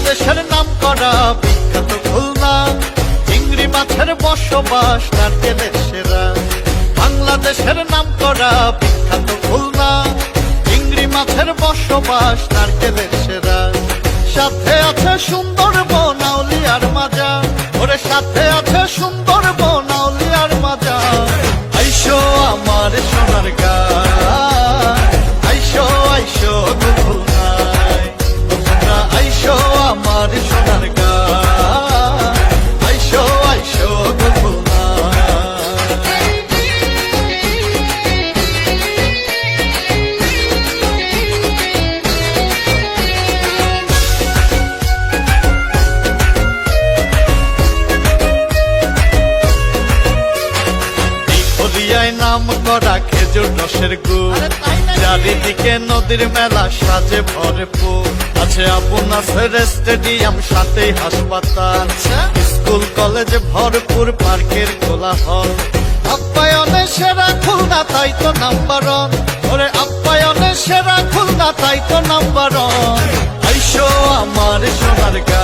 বাংলাদেশের নাম করা বিখ্যাত খুলনা, চিংড়ি মাছের বসবাস নারকেলের সেরা। বাংলাদেশের নাম করা বিখ্যাত খুলনা, চিংড়ি মাছের বসবাস নারকেলের সেরা। সাথে আছে সুন্দরবন আউলিয়ার মাজা, ওরে সাথে আছে সুন্দরবন আউলিয়ার মাজা। আইসো আমার সোনার গাঁ, আইসো আইসো গো খুলনায়, তোমরা আইসো আমার সোনার গাঁ, আইসো আইসো গো খুলনায়। নাম করা খেজুর রসের গুড়, চারিদিকে নদীর মেলা সাজে ভরপুর। আছে আবু নাসের স্টেডিয়াম, সাথে হাসপাতাল, স্কুল কলেজ ভরপুর, পার্কের কোলাহল। আপ্যায়নে সেরা খুলনা তাই তো নাম্বার ওয়ান, ওরে আপ্যায়নে সেরা খুলনা তাই তো নাম্বার ওয়ান। আইসো আমার সোনার গাঁ।